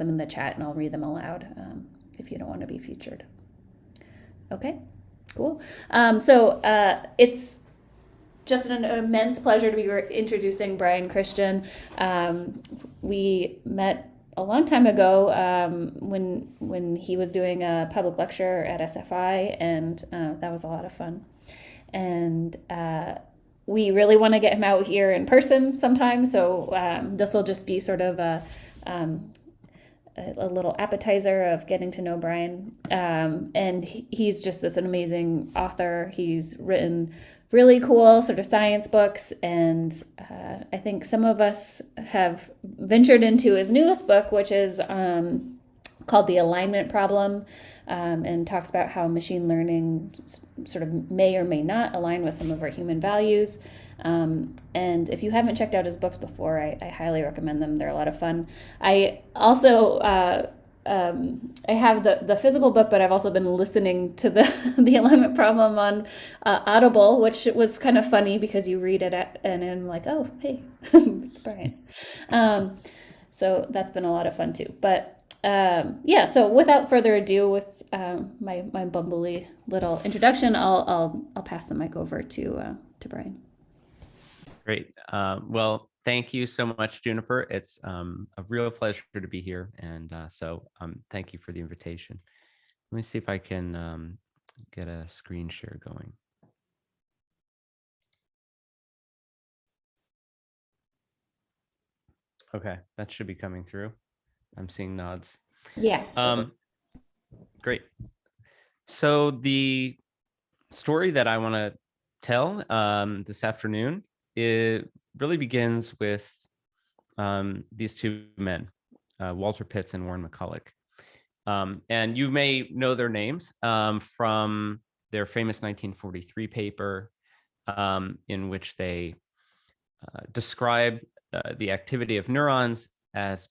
them in the chat and I'll read them aloud if you don't want to be featured. Okay, cool. It's just an immense pleasure to be introducing Brian Christian. We met a long time ago when he was doing a public lecture at SFI, and that was a lot of fun. And we really want to get him out here in person sometime, so this will just be sort of a little appetizer of getting to know Brian. And he's just an amazing author. He's written really cool sort of science books, and I think some of us have ventured into his newest book, which is called The Alignment Problem, and talks about how machine learning sort of may or may not align with some of our human values. And if you haven't checked out his books before, I highly recommend them. They're a lot of fun. I also I have the physical book, but I've also been listening to the Alignment Problem on Audible, which was kind of funny because you read it and I'm like, oh, hey, it's Brian. So that's been a lot of fun too. But yeah, so without further ado, with my bumbly little introduction, I'll pass the mic over to Brian. Great. Well, thank you so much, Juniper. It's a real pleasure to be here. And thank you for the invitation. Let me see if I can get a screen share going. Okay, that should be coming through. I'm seeing nods. Yeah. Great. So the story that I want to tell this afternoon, it really begins with these two men, Walter Pitts and Warren Mcculloch. And you may know their names from their famous 1943 paper in which they describe the activity of neurons as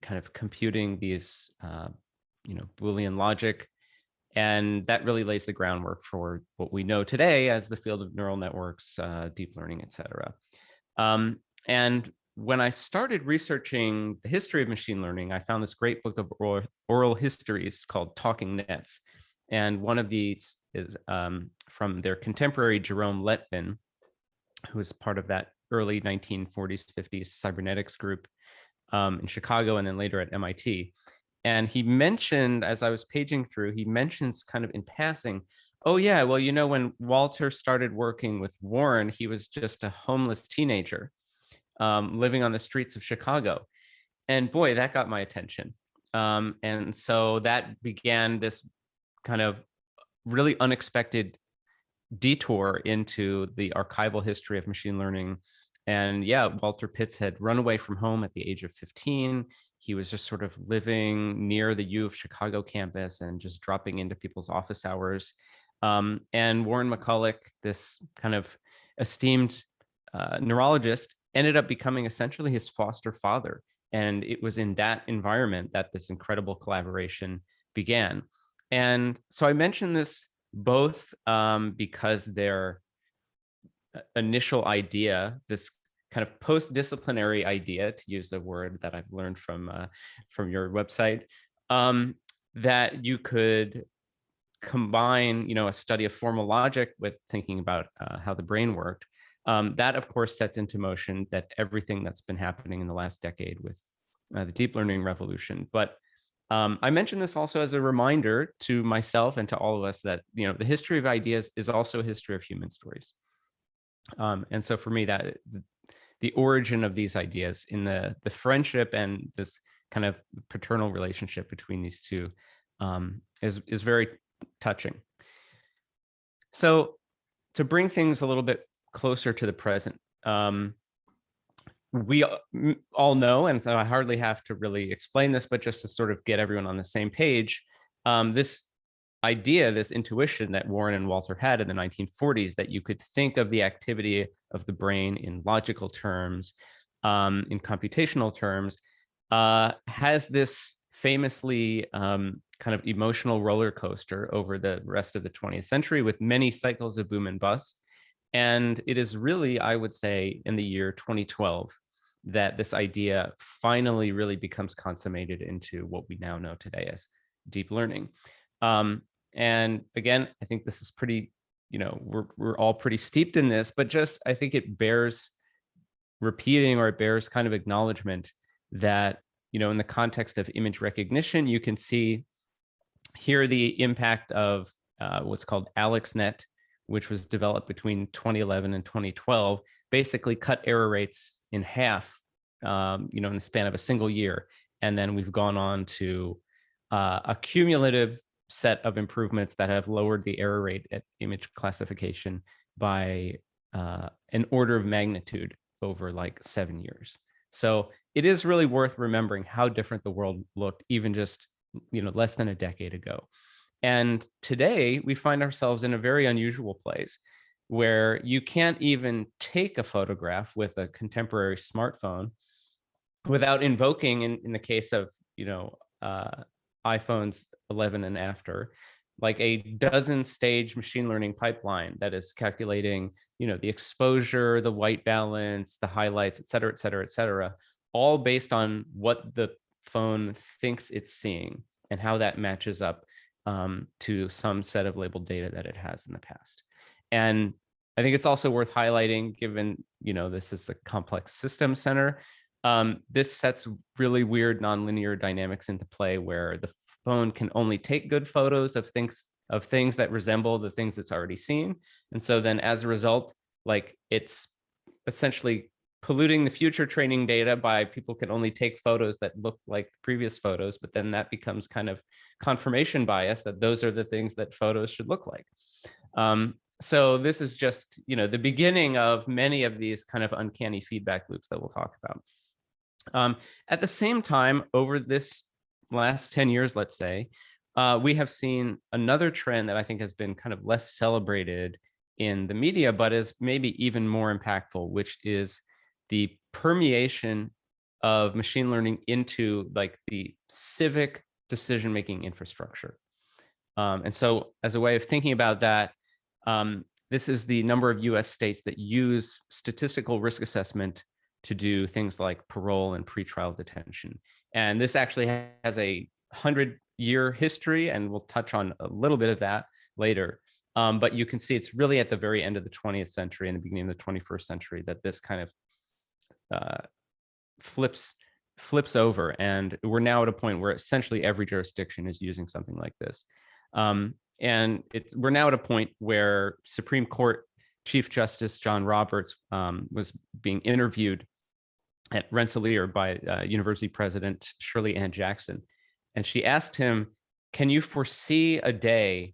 kind of computing these, Boolean logic. And that really lays the groundwork for what we know today as the field of neural networks, deep learning, et cetera. And when I started researching the history of machine learning, I found this great book of oral histories called Talking Nets. And one of these is from their contemporary Jerome Lettvin, who was part of that early 1940s, 50s cybernetics group in Chicago and then later at MIT. And he mentioned, as I was paging through, he mentions kind of in passing, oh yeah, well, when Walter started working with Warren, he was just a homeless teenager living on the streets of Chicago. And boy, that got my attention. And so that began this kind of really unexpected detour into the archival history of machine learning. And yeah, Walter Pitts had run away from home at the age of 15. He was just sort of living near the U of Chicago campus and just dropping into people's office hours. And Warren Mcculloch, this kind of esteemed neurologist, ended up becoming essentially his foster father. And it was in that environment that this incredible collaboration began. And so I mentioned this both because their initial idea, this kind of post-disciplinary idea, to use the word that I've learned from your website, that you could combine, a study of formal logic with thinking about how the brain worked. That, of course, sets into motion that everything that's been happening in the last decade with the deep learning revolution. But I mentioned this also as a reminder to myself and to all of us that the history of ideas is also a history of human stories. And so for me, that the origin of these ideas in the friendship and this kind of paternal relationship between these two is very touching. So to bring things a little bit closer to the present, we all know, and so I hardly have to really explain this, but just to sort of get everyone on the same page, this idea, this intuition that Warren and Walter had in the 1940s, that you could think of the activity of the brain in logical terms, in computational terms, has this famously kind of emotional roller coaster over the rest of the 20th century with many cycles of boom and bust. And it is really, I would say, in the year 2012 that this idea finally really becomes consummated into what we now know today as deep learning. And again, I think this is pretty, we're all pretty steeped in this, but just I think it bears repeating, or it bears kind of acknowledgement that, in the context of image recognition, you can see here the impact of what's called AlexNet, which was developed between 2011 and 2012, basically cut error rates in half, in the span of a single year. And then we've gone on to a cumulative set of improvements that have lowered the error rate at image classification by an order of magnitude over like 7 years. So it is really worth remembering how different the world looked even just, less than a decade ago. And today we find ourselves in a very unusual place where you can't even take a photograph with a contemporary smartphone without invoking, in the case of, iPhones 11 and after, like a dozen stage machine learning pipeline that is calculating, the exposure, the white balance, the highlights, et cetera, et cetera, et cetera, all based on what the phone thinks it's seeing and how that matches up to some set of labeled data that it has in the past. And I think it's also worth highlighting, given, this is a complex system center, this sets really weird nonlinear dynamics into play where the phone can only take good photos of things that resemble the things it's already seen. And so then as a result, like it's essentially polluting the future training data by people can only take photos that look like previous photos, but then that becomes kind of confirmation bias that those are the things that photos should look like. So this is just, the beginning of many of these kind of uncanny feedback loops that we'll talk about. At the same time, over this last 10 years, let's say, we have seen another trend that I think has been kind of less celebrated in the media, but is maybe even more impactful, which is the permeation of machine learning into like the civic decision-making infrastructure. And so as a way of thinking about that, this is the number of US states that use statistical risk assessment to do things like parole and pretrial detention. And this actually has a 100-year history, and we'll touch on a little bit of that later. But you can see it's really at the very end of the 20th century and the beginning of the 21st century that this kind of flips over. And we're now at a point where essentially every jurisdiction is using something like this. And we're now at a point where Supreme Court Chief Justice John Roberts was being interviewed at Rensselaer by University President Shirley Ann Jackson. And she asked him, can you foresee a day,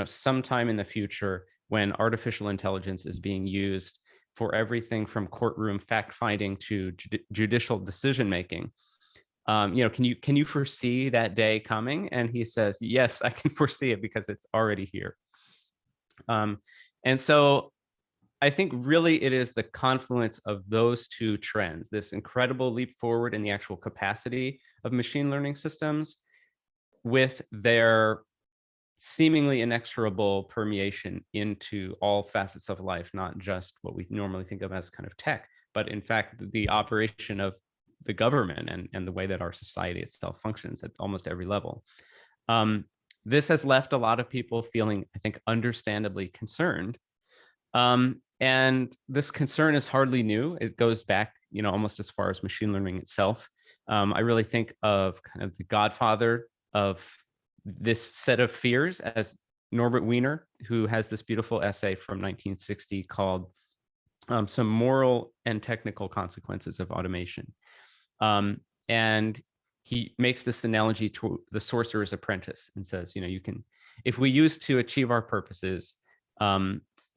sometime in the future when artificial intelligence is being used for everything from courtroom fact-finding to judicial decision-making? Can you foresee that day coming? And he says, yes, I can foresee it because it's already here. And so I think really it is the confluence of those two trends, this incredible leap forward in the actual capacity of machine learning systems with their seemingly inexorable permeation into all facets of life, not just what we normally think of as kind of tech, but in fact, the operation of the government and the way that our society itself functions at almost every level. This has left a lot of people feeling, I think, understandably concerned. And this concern is hardly new. It goes back, almost as far as machine learning itself. I really think of kind of the godfather of this set of fears as Norbert Wiener, who has this beautiful essay from 1960 called Some Moral and Technical Consequences of Automation. And he makes this analogy to the sorcerer's apprentice and says, if we use to achieve our purposes,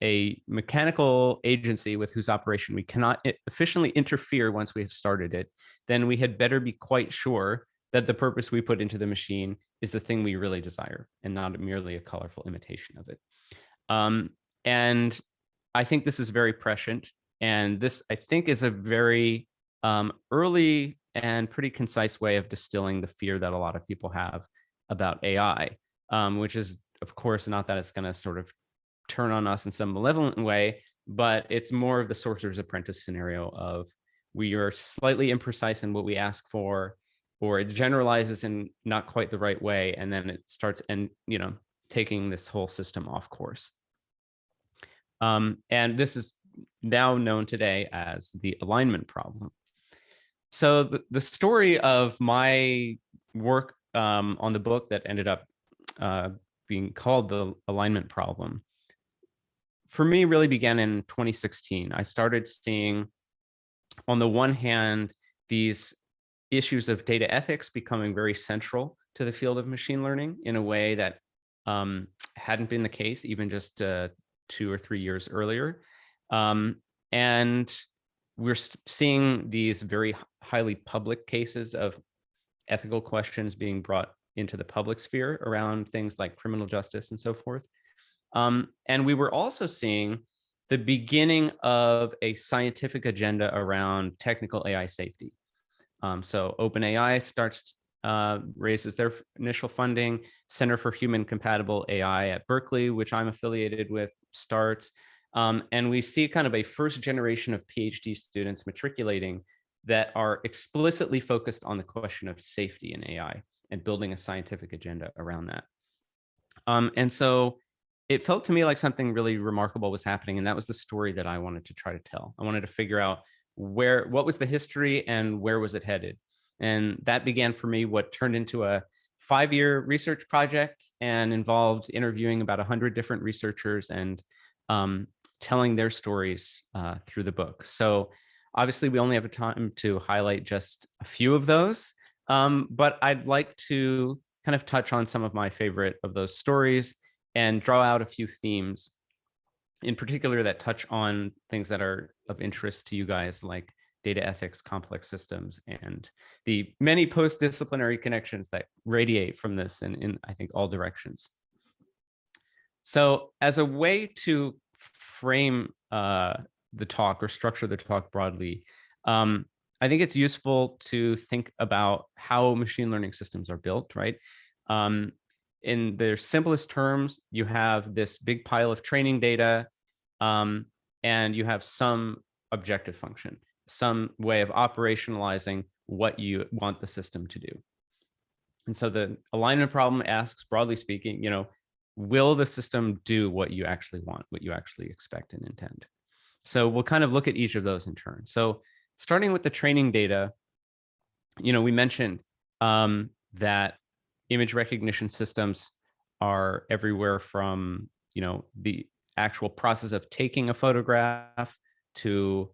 a mechanical agency with whose operation we cannot efficiently interfere once we have started it, then we had better be quite sure that the purpose we put into the machine is the thing we really desire and not merely a colorful imitation of it. And I think this is very prescient. And this, I think, is a very early and pretty concise way of distilling the fear that a lot of people have about AI, which is, of course, not that it's going to sort of turn on us in some malevolent way, but it's more of the sorcerer's apprentice scenario of we are slightly imprecise in what we ask for, or it generalizes in not quite the right way, and then it starts taking this whole system off course. And this is now known today as the alignment problem. So the story of my work on the book that ended up being called the alignment problem, for me, really began in 2016. I started seeing, on the one hand, these issues of data ethics becoming very central to the field of machine learning in a way that hadn't been the case even just 2 or 3 years earlier. And we're seeing these very highly public cases of ethical questions being brought into the public sphere around things like criminal justice and so forth. And we were also seeing the beginning of a scientific agenda around technical AI safety. So OpenAI raises their initial funding. Center for Human Compatible AI at Berkeley, which I'm affiliated with, starts. And we see kind of a first generation of PhD students matriculating that are explicitly focused on the question of safety in AI and building a scientific agenda around that. And so it felt to me like something really remarkable was happening, and that was the story that I wanted to try to tell. I wanted to figure out what was the history and where was it headed. And that began for me what turned into a 5-year research project and involved interviewing about 100 different researchers and telling their stories through the book. So obviously we only have time to highlight just a few of those, but I'd like to kind of touch on some of my favorite of those stories and draw out a few themes in particular that touch on things that are of interest to you guys, like data ethics, complex systems, and the many post-disciplinary connections that radiate from this in I think, all directions. So as a way to frame the talk or structure the talk broadly, I think it's useful to think about how machine learning systems are built, right? In their simplest terms, you have this big pile of training data, and you have some objective function, some way of operationalizing what you want the system to do. And so the alignment problem asks, broadly speaking, will the system do what you actually want, what you actually expect and intend? So we'll kind of look at each of those in turn. So starting with the training data, we mentioned that image recognition systems are everywhere from, the actual process of taking a photograph to,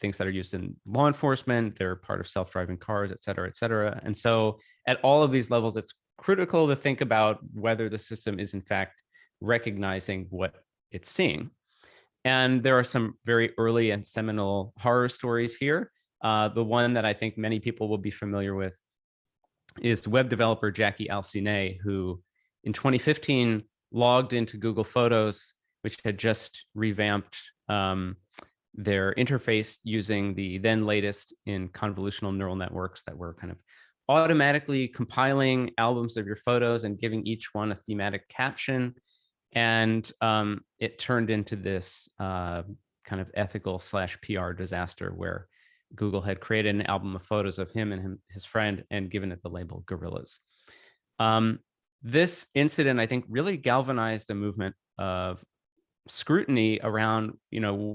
things that are used in law enforcement. They're part of self-driving cars, et cetera, et cetera. And so at all of these levels, it's critical to think about whether the system is in fact recognizing what it's seeing. And there are some very early and seminal horror stories here. The one that I think many people will be familiar with is web developer Jackie Alcine, who in 2015 logged into Google Photos, which had just revamped their interface using the then latest in convolutional neural networks that were kind of automatically compiling albums of your photos and giving each one a thematic caption. And it turned into this kind of ethical / PR disaster where Google had created an album of photos of him and his friend and given it the label Gorillas. This incident, I think, really galvanized a movement of scrutiny around,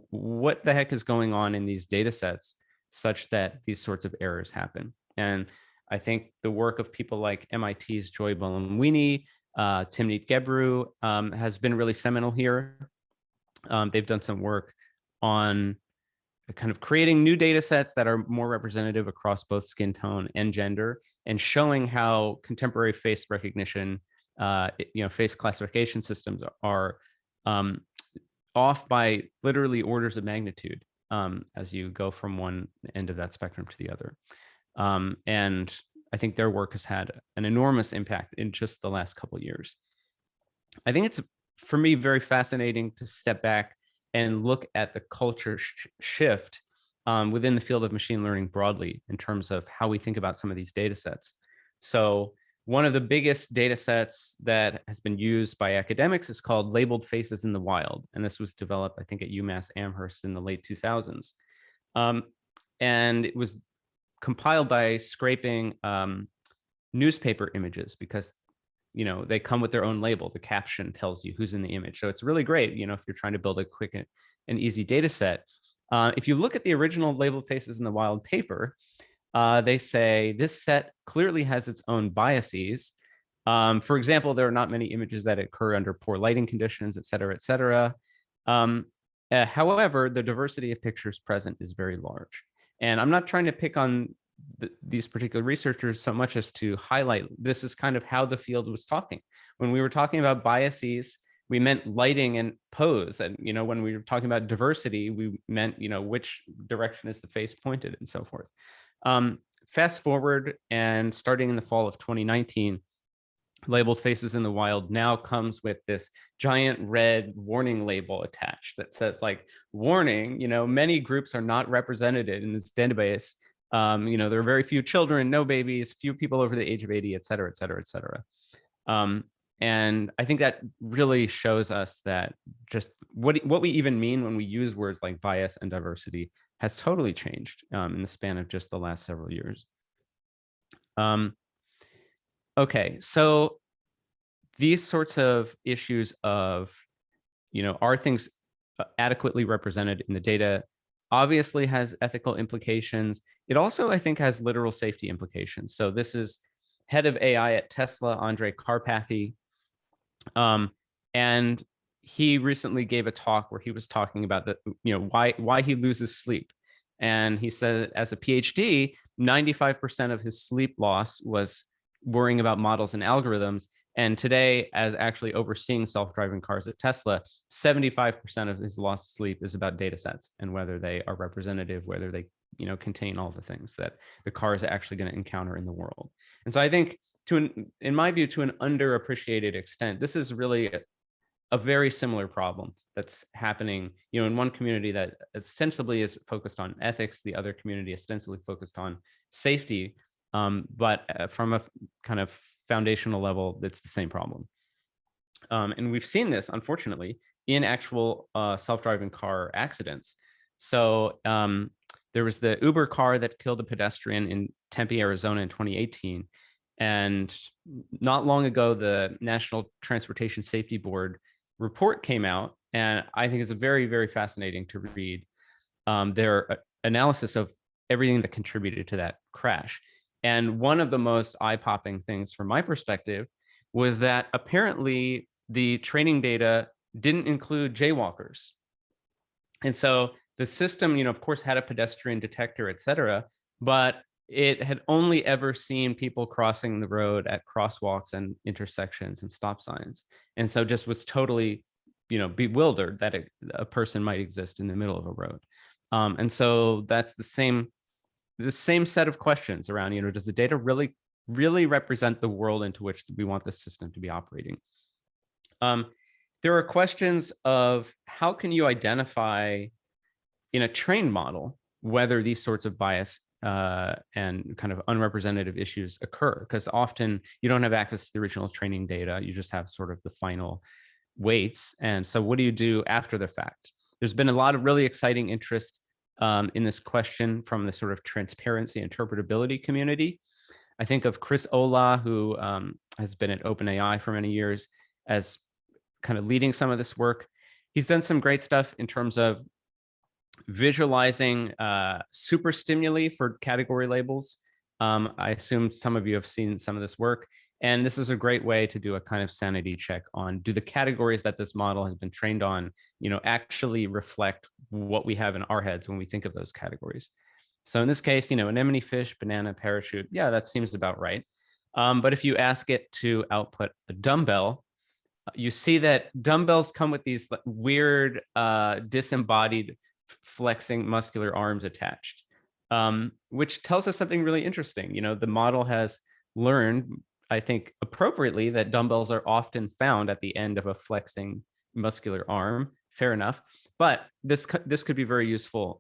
what the heck is going on in these data sets such that these sorts of errors happen. And I think the work of people like MIT's Joy Buolamwini, Timnit Gebru has been really seminal here. They've done some work on kind of creating new data sets that are more representative across both skin tone and gender, and showing how contemporary face recognition, face classification systems are off by literally orders of magnitude as you go from one end of that spectrum to the other. And I think their work has had an enormous impact in just the last couple of years. I think it's, for me, very fascinating to step back and look at the culture shift within the field of machine learning broadly in terms of how we think about some of these data sets. So one of the biggest data sets that has been used by academics is called Labeled Faces in the Wild. And this was developed, I think, at UMass Amherst in the late 2000s. and it was compiled by scraping newspaper images, because they come with their own label. The caption tells you who's in the image. So it's really great, if you're trying to build a quick and easy data set. If you look at the original labeled faces in the wild paper, they say this set clearly has its own biases. For example, there are not many images that occur under poor lighting conditions, et cetera, et cetera. However, the diversity of pictures present is very large. And I'm not trying to pick on these particular researchers so much as to highlight this is kind of how the field was talking. When we were talking about biases, we meant lighting and pose. And, when we were talking about diversity, we meant, which direction is the face pointed and so forth. Fast forward, and starting in the fall of 2019, labeled faces in the wild now comes with this giant red warning label attached that says, like, warning, many groups are not represented in this database. There are very few children, no babies, few people over the age of 80, et cetera, et cetera, et cetera. And I think that really shows us that just what we even mean when we use words like bias and diversity has totally changed in the span of just the last several years. Okay, so these sorts of issues of, are things adequately represented in the data, obviously has ethical implications. It also, I think, has literal safety implications. So this is head of AI at Tesla, Andrej Karpathy. And he recently gave a talk where he was talking about that, why he loses sleep. And he said, as a PhD, 95% of his sleep loss was worrying about models and algorithms. And today, as actually overseeing self-driving cars at Tesla, 75% of his lost sleep is about data sets and whether they are representative, whether they contain all the things that the car is actually going to encounter in the world. And so I think, in my view, to an underappreciated extent, this is really a very similar problem that's happening, in one community that ostensibly is focused on ethics, the other community ostensibly focused on safety, but from a kind of foundational level, it's the same problem. And we've seen this, unfortunately, in actual self-driving car accidents. So there was the Uber car that killed a pedestrian in Tempe, Arizona in 2018. And not long ago, the National Transportation Safety Board report came out, and I think it's very, very fascinating to read their analysis of everything that contributed to that crash. And one of the most eye-popping things from my perspective was that apparently the training data didn't include jaywalkers. And so the system, of course, had a pedestrian detector, et cetera, but it had only ever seen people crossing the road at crosswalks and intersections and stop signs. And so just was totally, bewildered that a person might exist in the middle of a road. And so that's the same set of questions around, does the data really represent the world into which we want this system to be operating? There are questions of how can you identify in a trained model whether these sorts of bias and kind of unrepresentative issues occur, because often you don't have access to the original training data. You just have sort of the final weights. And so what do you do after the fact? There's been a lot of really exciting interest in this question from the sort of transparency interpretability community. I think of Chris Olah, who has been at OpenAI for many years, as kind of leading some of this work. He's done some great stuff in terms of visualizing super stimuli for category labels. I assume some of you have seen some of this work. And this is a great way to do a kind of sanity check on, do the categories that this model has been trained on, actually reflect what we have in our heads when we think of those categories. So in this case, anemone fish, banana, parachute, yeah, that seems about right. But if you ask it to output a dumbbell, you see that dumbbells come with these weird disembodied flexing muscular arms attached, which tells us something really interesting. The model has learned, I think appropriately, that dumbbells are often found at the end of a flexing muscular arm. Fair enough. But this could be very useful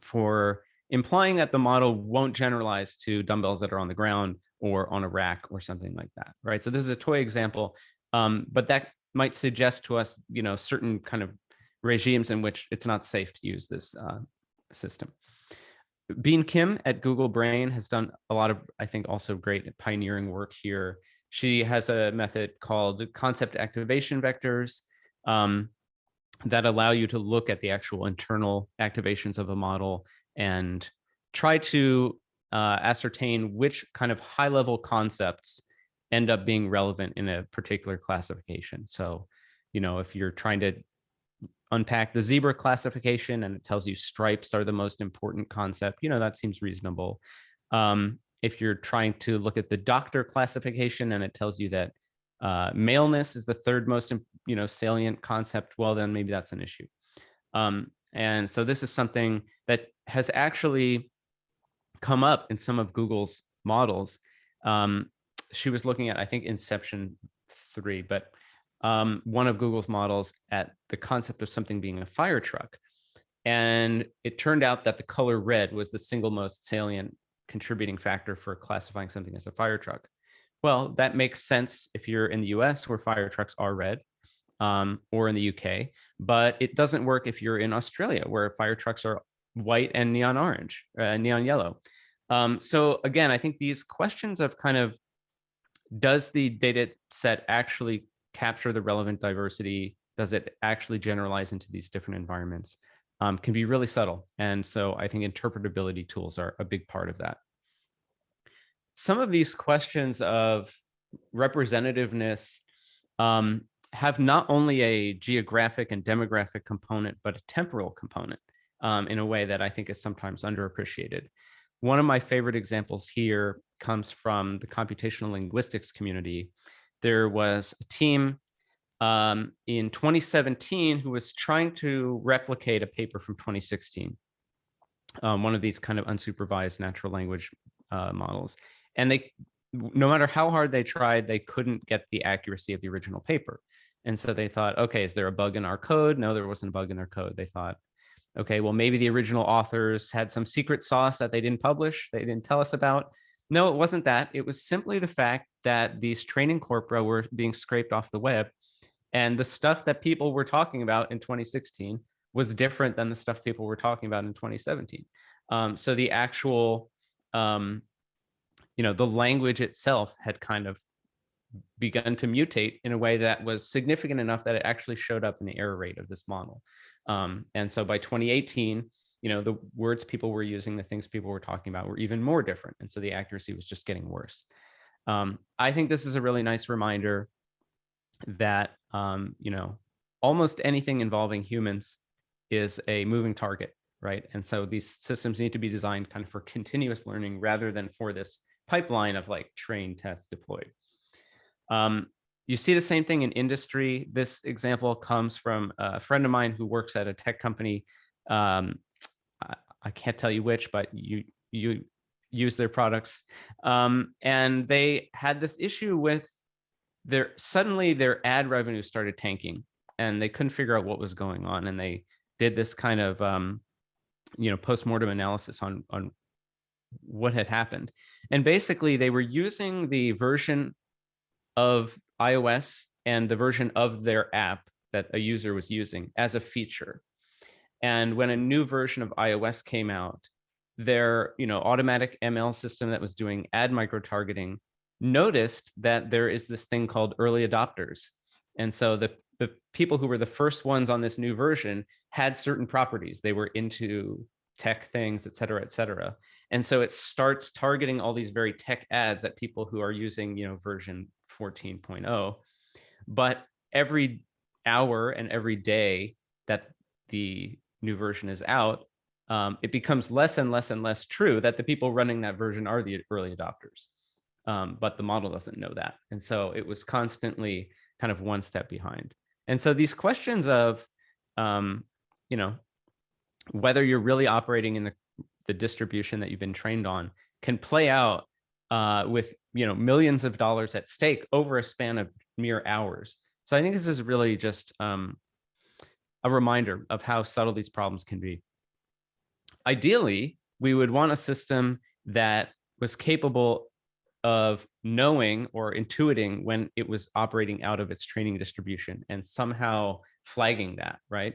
for implying that the model won't generalize to dumbbells that are on the ground or on a rack or something like that, right? So this is a toy example, but that might suggest to us, certain kind of regimes in which it's not safe to use this system. Bean Kim at Google Brain has done a lot of, I think, also great pioneering work here. She has a method called concept activation vectors that allow you to look at the actual internal activations of a model and try to ascertain which kind of high-level concepts end up being relevant in a particular classification. So, if you're trying to unpack the zebra classification and it tells you stripes are the most important concept, that seems reasonable. If you're trying to look at the doctor classification and it tells you that maleness is the third most, salient concept, well, then maybe that's an issue. And so this is something that has actually come up in some of Google's models. She was looking at, I think, Inception 3, but one of Google's models at the concept of something being a fire truck. And it turned out that the color red was the single most salient contributing factor for classifying something as a fire truck. Well, that makes sense if you're in the US where fire trucks are red, or in the UK, but it doesn't work if you're in Australia where fire trucks are white and neon orange, neon yellow. So again, I think these questions of kind of, does the data set actually capture the relevant diversity? Does it actually generalize into these different environments? Can be really subtle. And so I think interpretability tools are a big part of that. Some of these questions of representativeness have not only a geographic and demographic component, but a temporal component in a way that I think is sometimes underappreciated. One of my favorite examples here comes from the computational linguistics community. There was a team in 2017 who was trying to replicate a paper from 2016, one of these kind of unsupervised natural language models. And no matter how hard they tried, they couldn't get the accuracy of the original paper. And so they thought, okay, is there a bug in our code? No, there wasn't a bug in their code. They thought, okay, well, maybe the original authors had some secret sauce that they didn't publish, they didn't tell us about. No, it wasn't that. It was simply the fact that these training corpora were being scraped off the web, and the stuff that people were talking about in 2016 was different than the stuff people were talking about in 2017. So the actual, the language itself had kind of begun to mutate in a way that was significant enough that it actually showed up in the error rate of this model. And so by 2018, the words people were using, the things people were talking about were even more different. And so the accuracy was just getting worse. I think this is a really nice reminder that, almost anything involving humans is a moving target, right? And so these systems need to be designed kind of for continuous learning rather than for this pipeline of like train, test, deploy. You see the same thing in industry. This example comes from a friend of mine who works at a tech company. I can't tell you which, but you use their products. And they had this issue with suddenly their ad revenue started tanking and they couldn't figure out what was going on. And they did this kind of, postmortem analysis on what had happened. And basically they were using the version of iOS and the version of their app that a user was using as a feature. And when a new version of iOS came out, their automatic ML system that was doing ad micro-targeting noticed that there is this thing called early adopters. And so the people who were the first ones on this new version had certain properties. They were into tech things, et cetera, et cetera. And so it starts targeting all these very tech ads at people who are using, version 14.0. But every hour and every day that the new version is out, it becomes less and less and less true that the people running that version are the early adopters. But the model doesn't know that. And so it was constantly kind of one step behind. And so these questions of, whether you're really operating in the distribution that you've been trained on can play out with, millions of dollars at stake over a span of mere hours. So I think this is really just a reminder of how subtle these problems can be. Ideally, we would want a system that was capable of knowing or intuiting when it was operating out of its training distribution and somehow flagging that, right?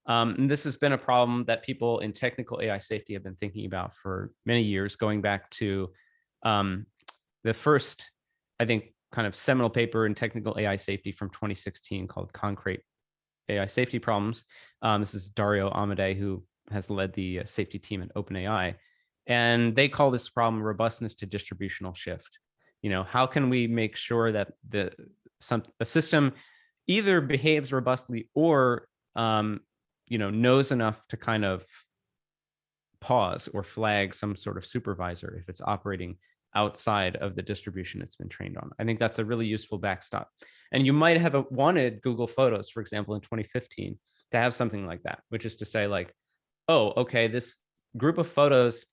And this has been a problem that people in technical AI safety have been thinking about for many years, going back to the first, I think, kind of seminal paper in technical AI safety from 2016 called Concrete AI Safety Problems. This is Dario Amodei, who has led the safety team at OpenAI. And they call this problem robustness to distributional shift. How can we make sure that a system either behaves robustly or knows enough to kind of pause or flag some sort of supervisor if it's operating outside of the distribution it's been trained on. I think that's a really useful backstop. And you might have wanted Google Photos, for example, in 2015 to have something like that, which is to say like, oh, okay, this group of photos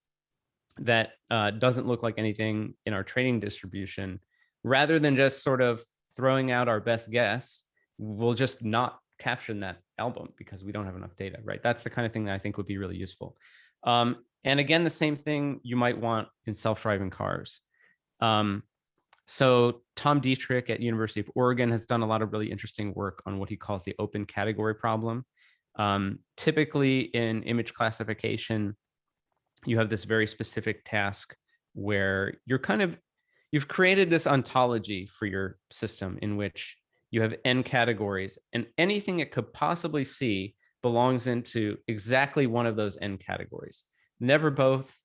that doesn't look like anything in our training distribution, rather than just sort of throwing out our best guess, we'll just not caption that album because we don't have enough data, right? That's the kind of thing that I think would be really useful. And again, the same thing you might want in self-driving cars. So Tom Dietrich at University of Oregon has done a lot of really interesting work on what he calls the open category problem. Typically in image classification, you have this very specific task where you've created this ontology for your system in which you have n categories, and anything it could possibly see belongs into exactly one of those n categories. Never both,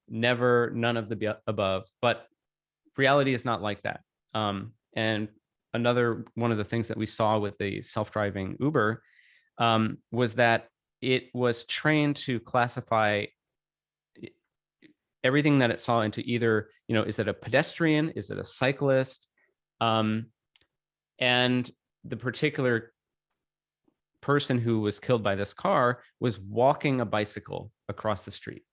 never none of the above, but reality is not like that. And another one of the things that we saw with the self-driving Uber was that it was trained to classify everything that it saw into either, is it a pedestrian? Is it a cyclist? And the particular person who was killed by this car was walking a bicycle across the street.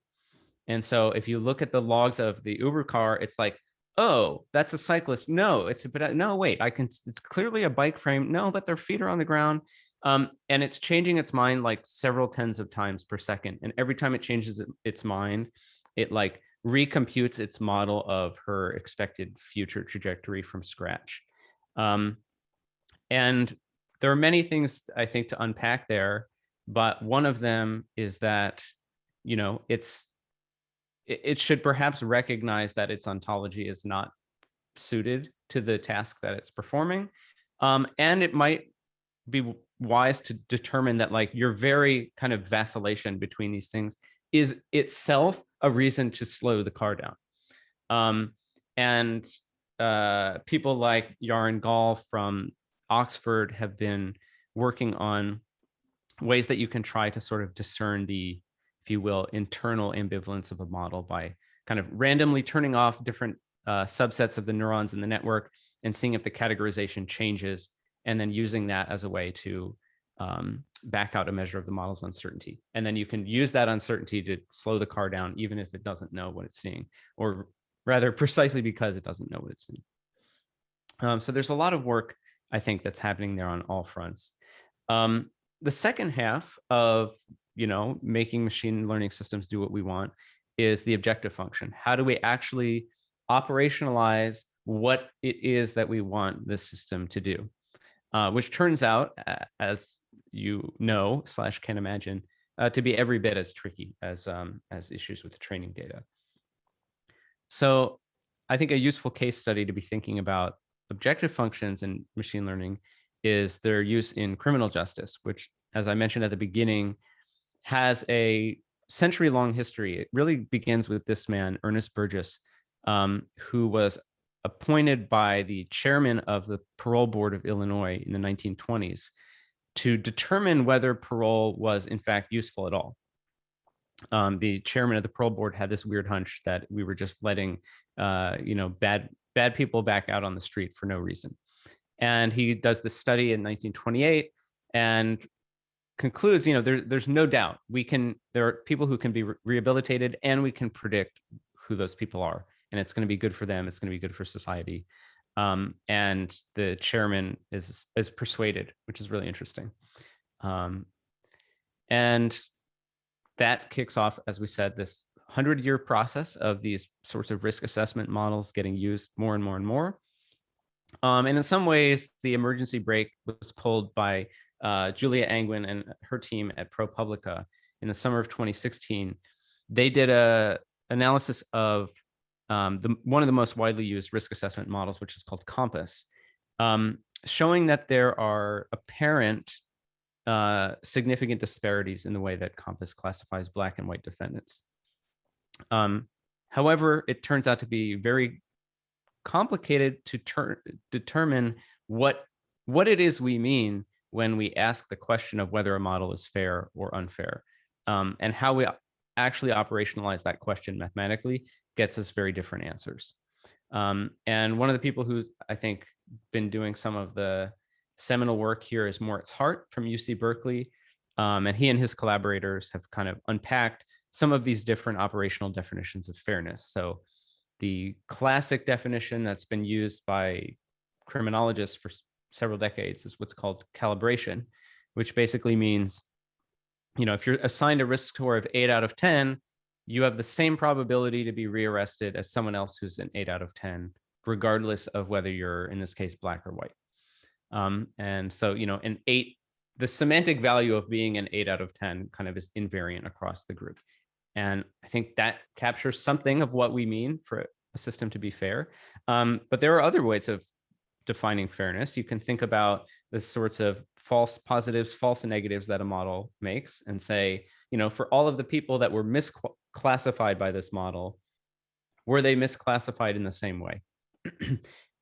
And so if you look at the logs of the Uber car, it's like, oh, that's a cyclist. No, no, wait, it's clearly a bike frame. No, but their feet are on the ground. And it's changing its mind like several tens of times per second. And every time it changes its mind, it like recomputes its model of her expected future trajectory from scratch. And there are many things I think to unpack there, but one of them is that, it should perhaps recognize that its ontology is not suited to the task that it's performing. And it might be wise to determine that like your very kind of vacillation between these things is itself a reason to slow the car down. And people like Yaron Gall from Oxford have been working on ways that you can try to sort of discern the, if you will, internal ambivalence of a model by kind of randomly turning off different subsets of the neurons in the network and seeing if the categorization changes, and then using that as a way to back out a measure of the model's uncertainty. And then you can use that uncertainty to slow the car down, even if it doesn't know what it's seeing, or rather precisely because it doesn't know what it's seeing. So there's a lot of work, I think, that's happening there on all fronts. The second half of making machine learning systems do what we want is the objective function. How do we actually operationalize what it is that we want this system to do? Which turns out, as you know / can imagine, to be every bit as tricky as issues with the training data. So I think a useful case study to be thinking about objective functions in machine learning is their use in criminal justice, which, as I mentioned at the beginning, has a century-long history. It really begins with this man, Ernest Burgess, who was appointed by the chairman of the Parole Board of Illinois in the 1920s to determine whether parole was in fact useful at all. The chairman of the Parole Board had this weird hunch that we were just letting bad people back out on the street for no reason. And he does this study in 1928 and concludes, there's no doubt there are people who can be rehabilitated, and we can predict who those people are, and it's going to be good for them. It's going to be good for society. And the chairman is persuaded, which is really interesting. And that kicks off, as we said, this 100-year process of these sorts of risk assessment models getting used more and more and more. And in some ways, the emergency brake was pulled by Julia Angwin and her team at ProPublica in the summer of 2016, they did a analysis of one of the most widely used risk assessment models, which is called COMPAS, showing that there are apparent significant disparities in the way that COMPAS classifies Black and white defendants. However, it turns out to be very complicated to determine what it is we mean when we ask the question of whether a model is fair or unfair, and how we actually operationalize that question mathematically gets us very different answers. And one of the people who's, I think, been doing some of the seminal work here is Moritz Hart from UC Berkeley. And he and his collaborators have kind of unpacked some of these different operational definitions of fairness. So the classic definition that's been used by criminologists for several decades is what's called calibration, which basically means, if you're assigned a risk score of 8 out of 10, you have the same probability to be rearrested as someone else who's an 8 out of 10, regardless of whether you're, in this case, Black or white. And so, an 8, the semantic value of being an 8 out of 10 kind of is invariant across the group. And I think that captures something of what we mean for a system to be fair. But there are other ways of defining fairness. You can think about the sorts of false positives, false negatives that a model makes and say, for all of the people that were misclassified by this model, were they misclassified in the same way?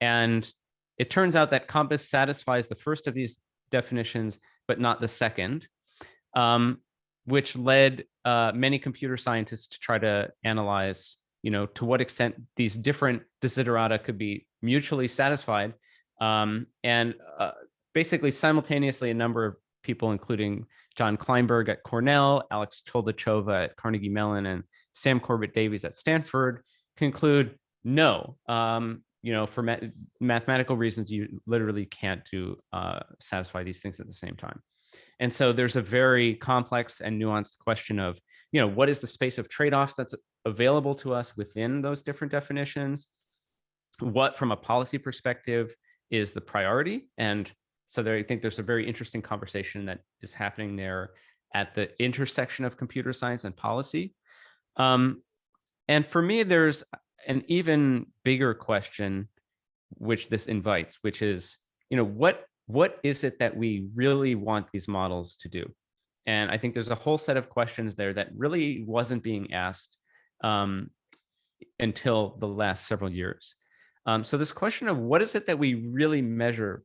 And it turns out that COMPAS satisfies the first of these definitions, but not the second, which led many computer scientists to try to analyze, to what extent these different desiderata could be mutually satisfied. And basically simultaneously, a number of people, including John Kleinberg at Cornell, Alex Choldachova at Carnegie Mellon, and Sam Corbett Davies at Stanford, conclude no. For mathematical reasons, you literally can't satisfy these things at the same time. And so there's a very complex and nuanced question of, what is the space of trade-offs that's available to us within those different definitions? What, from a policy perspective, is the priority? And so I think there's a very interesting conversation that is happening there at the intersection of computer science and policy. And for me, there's an even bigger question which this invites, which is, what is it that we really want these models to do? And I think there's a whole set of questions there that really wasn't being asked until the last several years. So this question of what is it that we really measure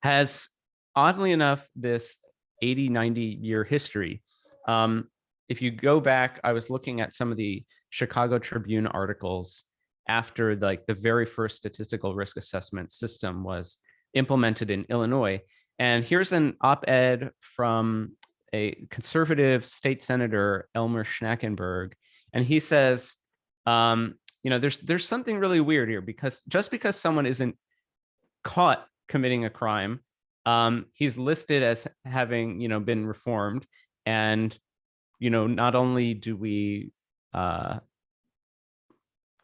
has, oddly enough, this 80, 90-year history. If you go back, I was looking at some of the Chicago Tribune articles after the very first statistical risk assessment system was implemented in Illinois. And here's an op-ed from a conservative state senator, Elmer Schnackenberg. And he says, there's something really weird here, because just because someone isn't caught committing a crime, he's listed as having, been reformed. And, not only do we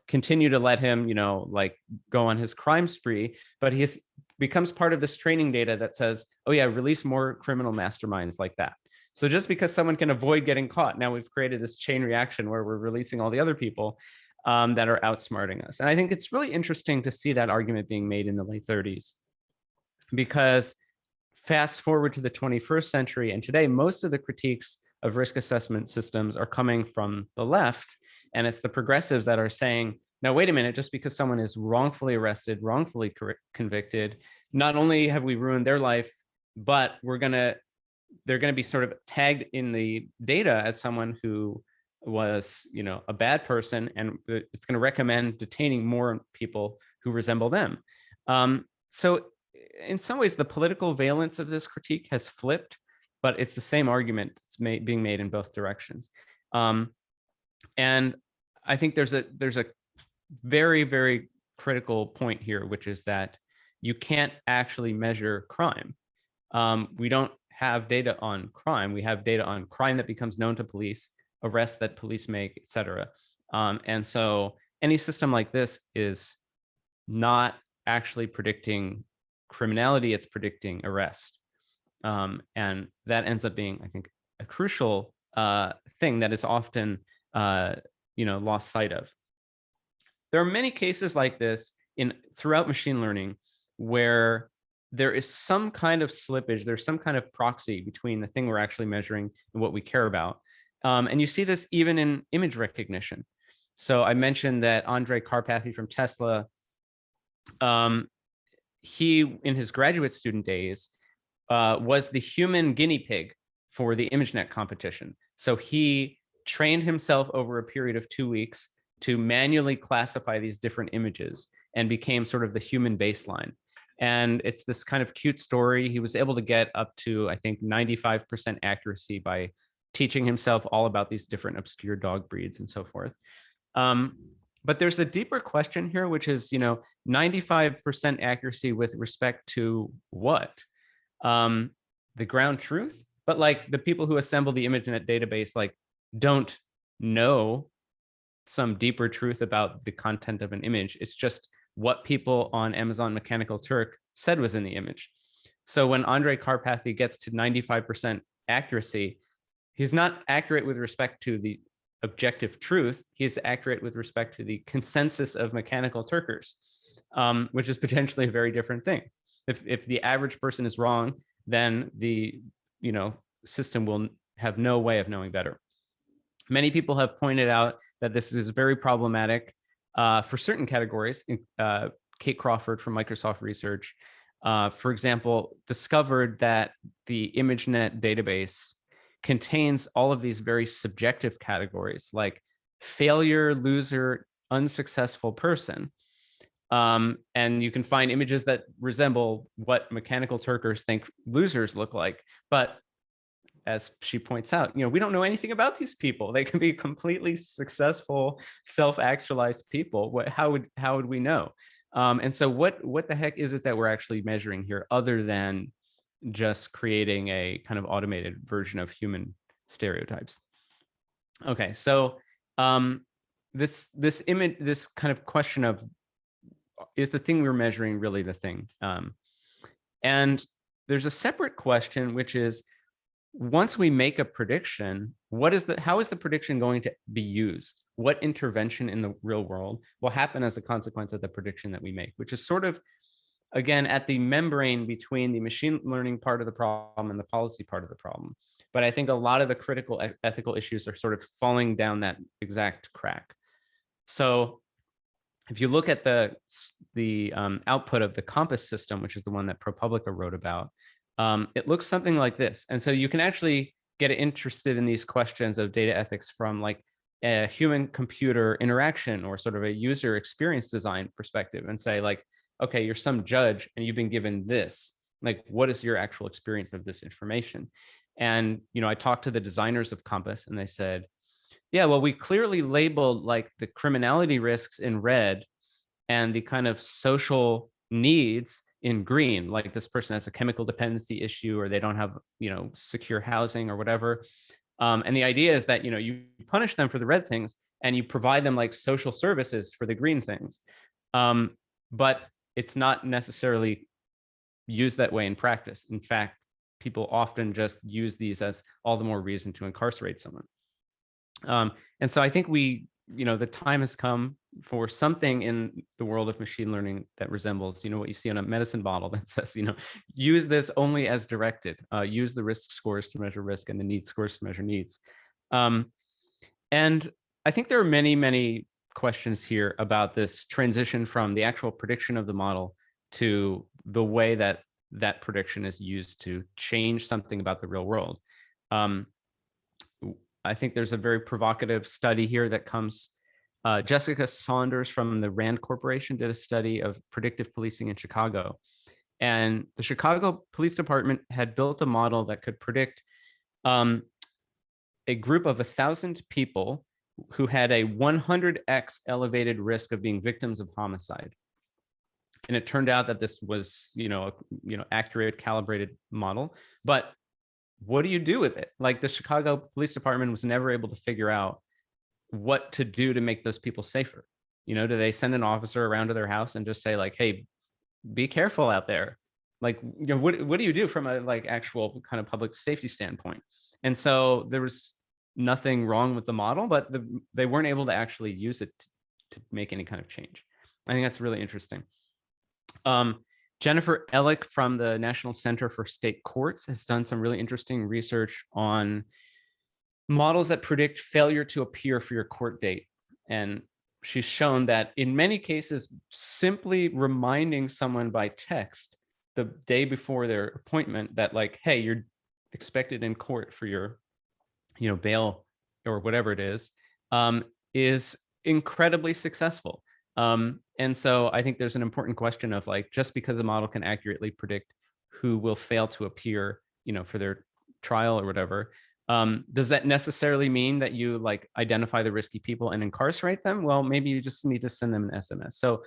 continue to let him, go on his crime spree, but he becomes part of this training data that says, oh yeah, release more criminal masterminds like that. So just because someone can avoid getting caught, now we've created this chain reaction where we're releasing all the other people that are outsmarting us. And I think it's really interesting to see that argument being made in the late 30s, because fast forward to the 21st century, and today, most of the critiques of risk assessment systems are coming from the left. And it's the progressives that are saying, now, wait a minute, just because someone is wrongfully arrested, wrongfully convicted, not only have we ruined their life, but they're going to be sort of tagged in the data as someone who was, a bad person, and it's going to recommend detaining more people who resemble them. So in some ways, the political valence of this critique has flipped, but it's the same argument that's being made in both directions. And I think there's a very, very critical point here, which is that you can't actually measure crime. We don't have data on crime. We have data on crime that becomes known to police, arrests that police make, et cetera. And so any system like this is not actually predicting criminality, it's predicting arrest. And that ends up being, I think, a crucial thing that is often lost sight of. There are many cases like this throughout machine learning where there is some kind of slippage, there's some kind of proxy between the thing we're actually measuring and what we care about. And you see this even in image recognition. So I mentioned that Andrej Karpathy from Tesla, he, in his graduate student days, was the human guinea pig for the ImageNet competition. So he trained himself over a period of 2 weeks to manually classify these different images and became sort of the human baseline. And it's this kind of cute story. He was able to get up to, I think, 95% accuracy by teaching himself all about these different obscure dog breeds and so forth. But there's a deeper question here, which is, 95% accuracy with respect to what? The ground truth? But like the people who assemble the ImageNet database, like, don't know some deeper truth about the content of an image. It's just what people on Amazon Mechanical Turk said was in the image. So when Andrej Karpathy gets to 95% accuracy, he's not accurate with respect to the objective truth. He's accurate with respect to the consensus of Mechanical Turkers, which is potentially a very different thing. If the average person is wrong, then the system will have no way of knowing better. Many people have pointed out that this is very problematic for certain categories. Kate Crawford from Microsoft Research, for example, discovered that the ImageNet database contains all of these very subjective categories like failure, loser, unsuccessful person. And you can find images that resemble what Mechanical Turkers think losers look like. But as she points out, we don't know anything about these people. They can be completely successful, self-actualized people. How would we know? And so what the heck is it that we're actually measuring here, other than just creating a kind of automated version of human stereotypes? Okay, so this image, this kind of question of, is the thing we're measuring really the thing? And there's a separate question, which is, once we make a prediction, how is the prediction going to be used? What intervention in the real world will happen as a consequence of the prediction that we make, which is sort of, again, at the membrane between the machine learning part of the problem and the policy part of the problem. But I think a lot of the critical ethical issues are sort of falling down that exact crack. So if you look at the output of the COMPAS system, which is the one that ProPublica wrote about, it looks something like this. And so you can actually get interested in these questions of data ethics from like a human computer interaction or sort of a user experience design perspective, and say like, okay, you're some judge and you've been given this, like, what is your actual experience of this information? And, I talked to the designers of COMPAS and they said, yeah, well, we clearly labeled like the criminality risks in red and the kind of social needs in green, like this person has a chemical dependency issue, or they don't have, secure housing or whatever. And the idea is that, you punish them for the red things and you provide them like social services for the green things. But it's not necessarily used that way in practice. In fact, people often just use these as all the more reason to incarcerate someone. And so I think the time has come for something in the world of machine learning that resembles, what you see on a medicine bottle that says, use this only as directed, use the risk scores to measure risk and the need scores to measure needs. And I think there are many, many questions here about this transition from the actual prediction of the model to the way that that prediction is used to change something about the real world. I think there's a very provocative study here that comes. Jessica Saunders from the Rand Corporation did a study of predictive policing in Chicago. And the Chicago Police Department had built a model that could predict a group of 1,000 people who had a 100x elevated risk of being victims of homicide. And it turned out that this was, accurate, calibrated model. But what do you do with it? Like the Chicago Police Department was never able to figure out what to do to make those people safer. Do they send an officer around to their house and just say like, hey, be careful out there? like, what do you do from a like actual kind of public safety standpoint? And so there was nothing wrong with the model, but they weren't able to actually use it to make any kind of change. I think that's really interesting. Jennifer Ellick from the National Center for State Courts has done some really interesting research on models that predict failure to appear for your court date. And she's shown that in many cases, simply reminding someone by text the day before their appointment that like, hey, you're expected in court for your, bail or whatever it is incredibly successful. And so I think there's an important question of like, just because a model can accurately predict who will fail to appear, for their trial or whatever, does that necessarily mean that you like identify the risky people and incarcerate them? Well, maybe you just need to send them an SMS. So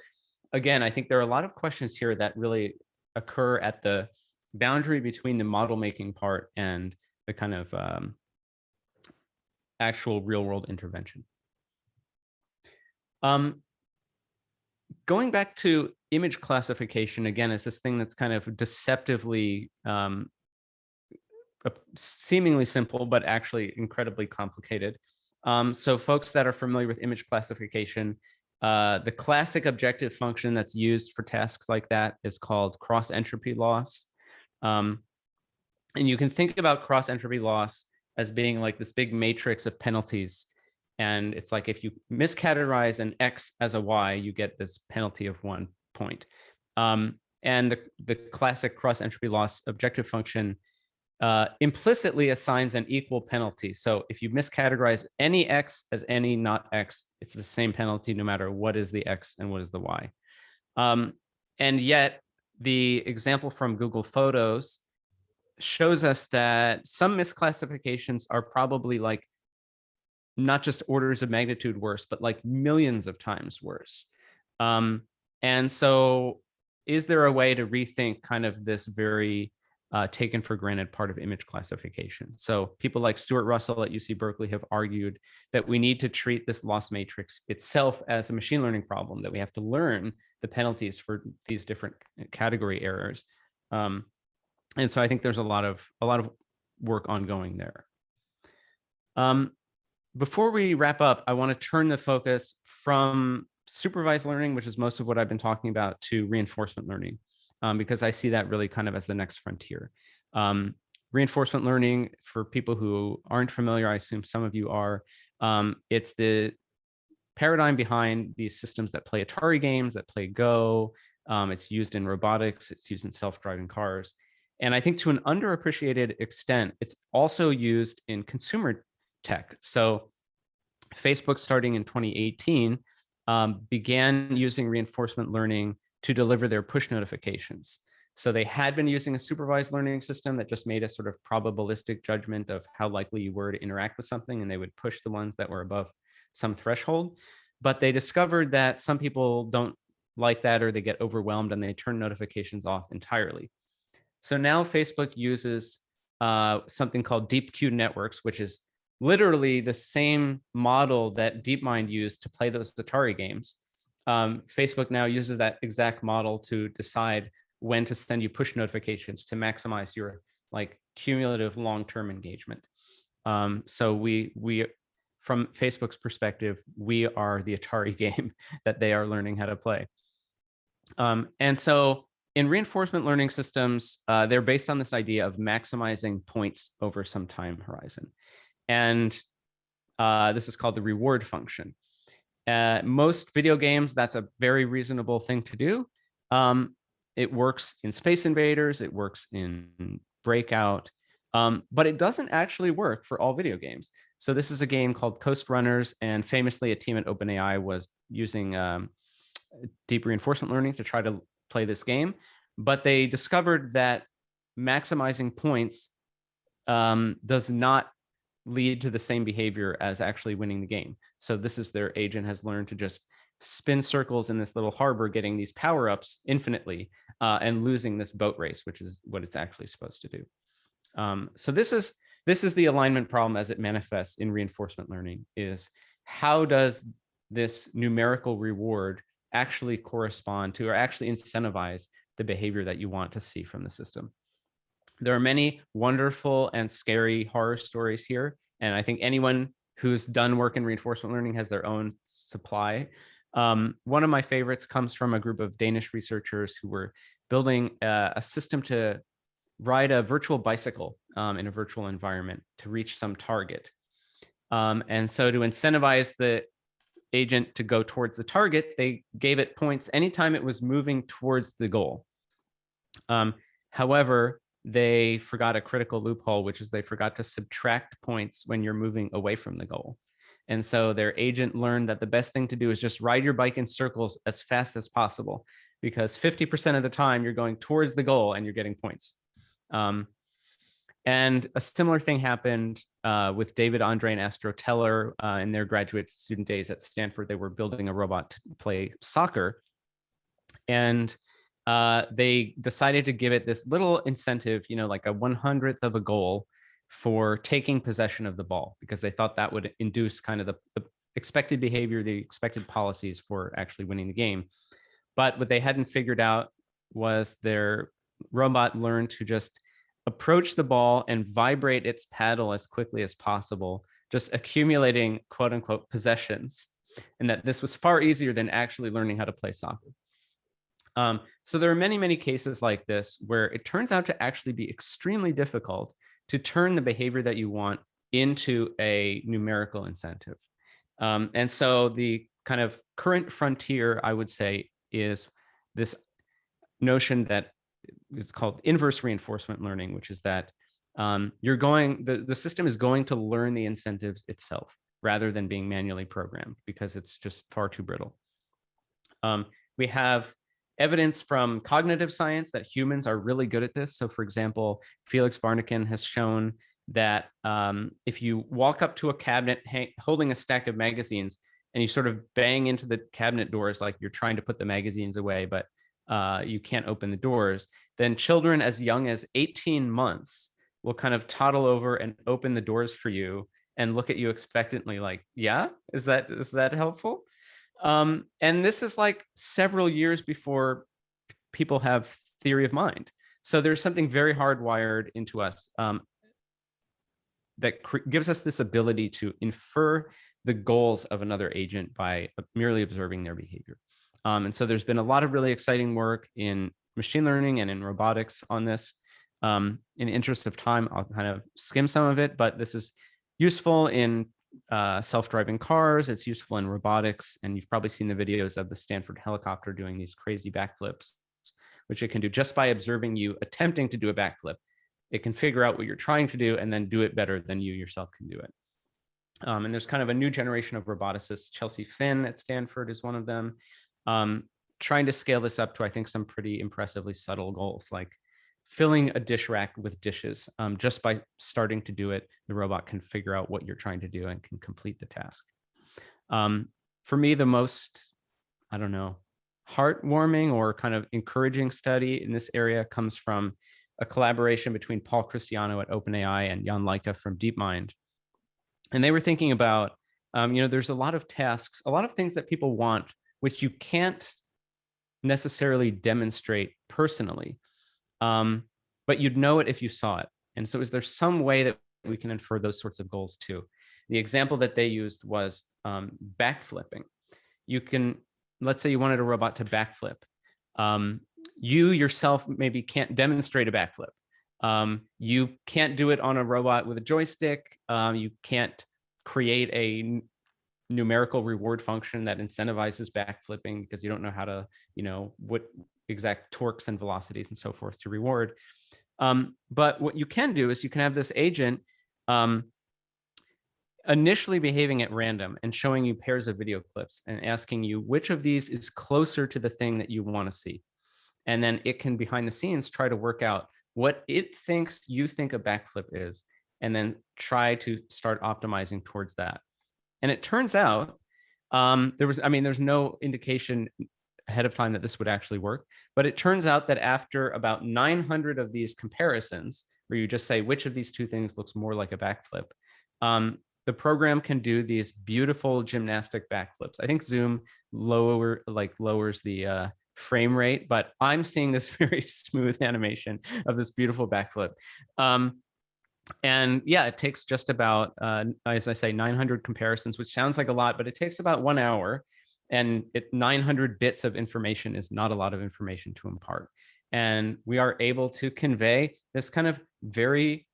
again, I think there are a lot of questions here that really occur at the boundary between the model making part and the kind of actual real world intervention. Going back to image classification, again, is this thing that's kind of deceptively seemingly simple, but actually incredibly complicated. So folks that are familiar with image classification, the classic objective function that's used for tasks like that is called cross entropy loss. And you can think about cross entropy loss as being like this big matrix of penalties. And it's like if you miscategorize an X as a Y, you get this penalty of 1 point. And the classic cross entropy loss objective function implicitly assigns an equal penalty. So if you miscategorize any X as any not X, it's the same penalty no matter what is the X and what is the Y. And yet the example from Google Photos shows us that some misclassifications are probably like not just orders of magnitude worse, but like millions of times worse. And so is there a way to rethink kind of this very taken for granted part of image classification? So people like Stuart Russell at UC Berkeley have argued that we need to treat this loss matrix itself as a machine learning problem, that we have to learn the penalties for these different category errors. And so I think there's a lot of work ongoing there. Before we wrap up, I want to turn the focus from supervised learning, which is most of what I've been talking about, to reinforcement learning, because I see that really kind of as the next frontier. Reinforcement learning, for people who aren't familiar, I assume some of you are, it's the paradigm behind these systems that play Atari games, that play Go. It's used in robotics, it's used in self-driving cars. And I think to an underappreciated extent, it's also used in consumer tech. So Facebook, starting in 2018, began using reinforcement learning to deliver their push notifications. So they had been using a supervised learning system that just made a sort of probabilistic judgment of how likely you were to interact with something, and they would push the ones that were above some threshold. But they discovered that some people don't like that, or they get overwhelmed and they turn notifications off entirely. So now Facebook uses something called deep Q networks, which is literally the same model that DeepMind used to play those Atari games. Facebook now uses that exact model to decide when to send you push notifications to maximize your like cumulative long-term engagement. So we from Facebook's perspective, we are the Atari game that they are learning how to play. And so in reinforcement learning systems, they're based on this idea of maximizing points over some time horizon. And this is called the reward function. Most video games, that's a very reasonable thing to do. It works in Space Invaders, it works in Breakout, but it doesn't actually work for all video games. So this is a game called Coast Runners, and famously a team at OpenAI was using deep reinforcement learning to try to play this game, but they discovered that maximizing points does not lead to the same behavior as actually winning the game. So this is their agent has learned to just spin circles in this little harbor, getting these power-ups infinitely, and losing this boat race, which is what it's actually supposed to do. So this is the alignment problem as it manifests in reinforcement learning, is how does this numerical reward actually correspond to, or actually incentivize the behavior that you want to see from the system. There are many wonderful and scary horror stories here, and I think anyone who's done work in reinforcement learning has their own supply. One of my favorites comes from a group of Danish researchers who were building a system to ride a virtual bicycle in a virtual environment to reach some target. And so to incentivize the agent to go towards the target, they gave it points anytime it was moving towards the goal. However, they forgot a critical loophole, which is they forgot to subtract points when you're moving away from the goal. And so their agent learned that the best thing to do is just ride your bike in circles as fast as possible, because 50% of the time you're going towards the goal and you're getting points. And a similar thing happened with David, Andre, and Astro Teller in their graduate student days at Stanford. They were building a robot to play soccer. And they decided to give it this little incentive, like a 100th of a goal for taking possession of the ball, because they thought that would induce kind of the expected behavior, the expected policies for actually winning the game. But what they hadn't figured out was their robot learned to just approach the ball and vibrate its paddle as quickly as possible, just accumulating quote unquote possessions, and that this was far easier than actually learning how to play soccer. So there are many, many cases like this where it turns out to actually be extremely difficult to turn the behavior that you want into a numerical incentive. And so the kind of current frontier, I would say, is this notion that is called inverse reinforcement learning, which is that the system is going to learn the incentives itself rather than being manually programmed, because it's just far too brittle. We have evidence from cognitive science that humans are really good at this. So for example, Felix Varniken has shown that if you walk up to a cabinet holding a stack of magazines and you sort of bang into the cabinet doors like you're trying to put the magazines away, but you can't open the doors, then children as young as 18 months will kind of toddle over and open the doors for you and look at you expectantly like, yeah, is that helpful? And this is like several years before people have theory of mind. So there's something very hardwired into us that gives us this ability to infer the goals of another agent by merely observing their behavior. And so there's been a lot of really exciting work in machine learning and in robotics on this. In the interest of time, I'll kind of skim some of it, but this is useful in self-driving cars. It's useful in robotics, and you've probably seen the videos of the Stanford helicopter doing these crazy backflips, which it can do just by observing you attempting to do a backflip. It can figure out what you're trying to do and then do it better than you yourself can do it. And there's kind of a new generation of roboticists. Chelsea Finn at Stanford is one of them, trying to scale this up to, I think, some pretty impressively subtle goals, like filling a dish rack with dishes. Just by starting to do it, the robot can figure out what you're trying to do and can complete the task. For me, the most, I don't know, heartwarming or kind of encouraging study in this area comes from a collaboration between Paul Cristiano at OpenAI and Jan Leica from DeepMind. And they were thinking about, there's a lot of tasks, a lot of things that people want, which you can't necessarily demonstrate personally. But you'd know it if you saw it. And so is there some way that we can infer those sorts of goals too? The example that they used was backflipping. You can, let's say you wanted a robot to backflip. You yourself maybe can't demonstrate a backflip. You can't do it on a robot with a joystick. You can't create a numerical reward function that incentivizes backflipping because you don't know how to, what exact torques and velocities and so forth to reward. But what you can do is you can have this agent initially behaving at random and showing you pairs of video clips and asking you which of these is closer to the thing that you want to see. And then it can, behind the scenes, try to work out what it thinks you think a backflip is, and then try to start optimizing towards that. And it turns out there's no indication ahead of time that this would actually work, but it turns out that after about 900 of these comparisons, where you just say which of these two things looks more like a backflip, the program can do these beautiful gymnastic backflips. I think Zoom lowers the frame rate, but I'm seeing this very smooth animation of this beautiful backflip. And yeah, it takes just about, as I say, 900 comparisons, which sounds like a lot, but it takes about 1 hour. And 900 bits of information is not a lot of information to impart. And we are able to convey this kind of very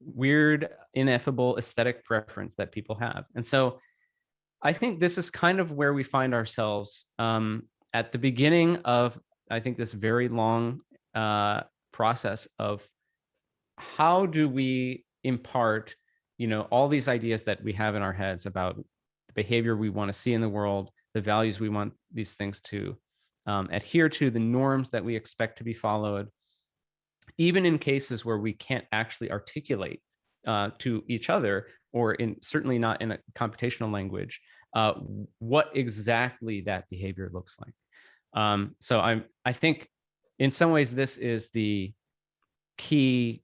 weird, ineffable aesthetic preference that people have. And so I think this is kind of where we find ourselves at the beginning of, I think, this very long process of how do we impart, all these ideas that we have in our heads about the behavior we want to see in the world, the values we want these things to adhere to, the norms that we expect to be followed, even in cases where we can't actually articulate to each other, or certainly not in a computational language, what exactly that behavior looks like. So I think in some ways this is the key,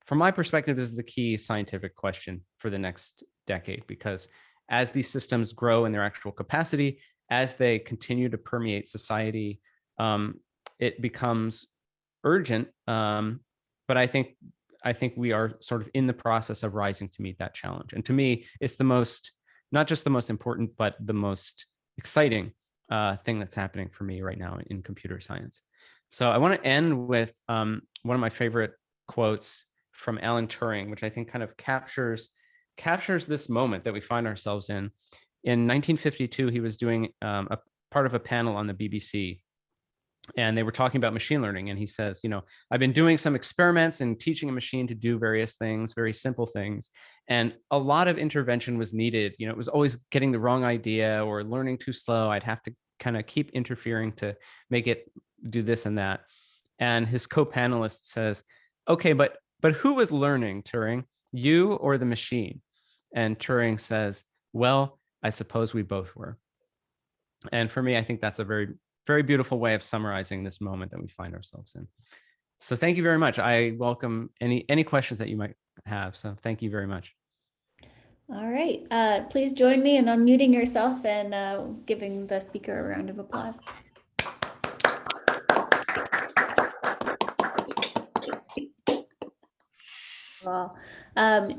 from my perspective, this is the key scientific question for the next decade, because as these systems grow in their actual capacity, as they continue to permeate society, it becomes urgent. But I think we are sort of in the process of rising to meet that challenge. And to me, it's not just the most important, but the most exciting thing that's happening for me right now in computer science. So I want to end with one of my favorite quotes from Alan Turing, which I think kind of captures this moment that we find ourselves in. In 1952, he was doing a part of a panel on the BBC, and they were talking about machine learning. And he says, I've been doing some experiments and teaching a machine to do various things, very simple things. And a lot of intervention was needed. It was always getting the wrong idea or learning too slow. I'd have to kind of keep interfering to make it do this and that. And his co-panelist says, okay, but who was learning, Turing, you or the machine? And Turing says, well, I suppose we both were. And for me, I think that's a very, very beautiful way of summarizing this moment that we find ourselves in. So thank you very much. I welcome any questions that you might have. So thank you very much. All right. Please join me in unmuting yourself and giving the speaker a round of applause. Well,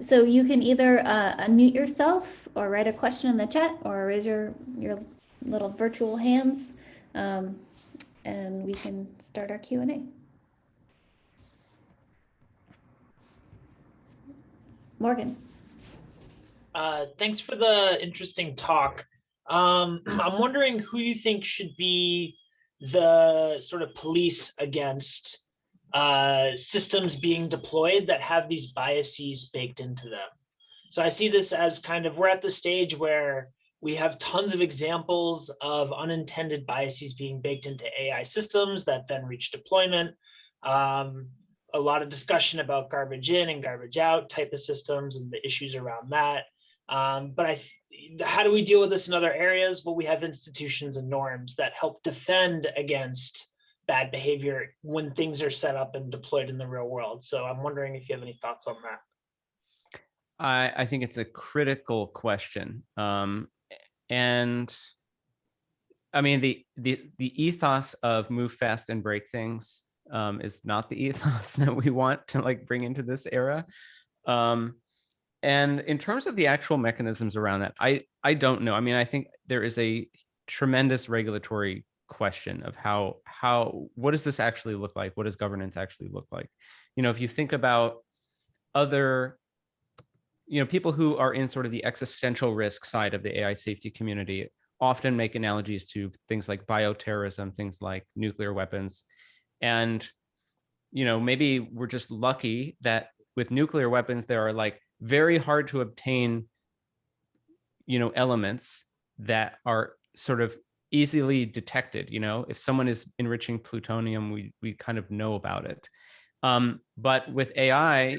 so you can either unmute yourself or write a question in the chat or raise your little virtual hands, and we can start our Q&A. Morgan. Thanks for the interesting talk. I'm wondering who you think should be the sort of police against systems being deployed that have these biases baked into them. So I see this as kind of, we're at the stage where we have tons of examples of unintended biases being baked into AI systems that then reach deployment. A lot of discussion about garbage in and garbage out type of systems and the issues around that. But how do we deal with this in other areas? Well, we have institutions and norms that help defend against bad behavior when things are set up and deployed in the real world. So I'm wondering if you have any thoughts on that. I think it's a critical question. And I mean, the ethos of move fast and break things is not the ethos that we want to bring into this era. And in terms of the actual mechanisms around that, I don't know. I mean, I think there is a tremendous regulatory question of what does this actually look like? What does governance actually look like? If you think about other, people who are in sort of the existential risk side of the AI safety community often make analogies to things like bioterrorism, things like nuclear weapons. And, maybe we're just lucky that with nuclear weapons, there are very hard to obtain, elements that are sort of easily detected. If someone is enriching plutonium, we kind of know about it. But with AI,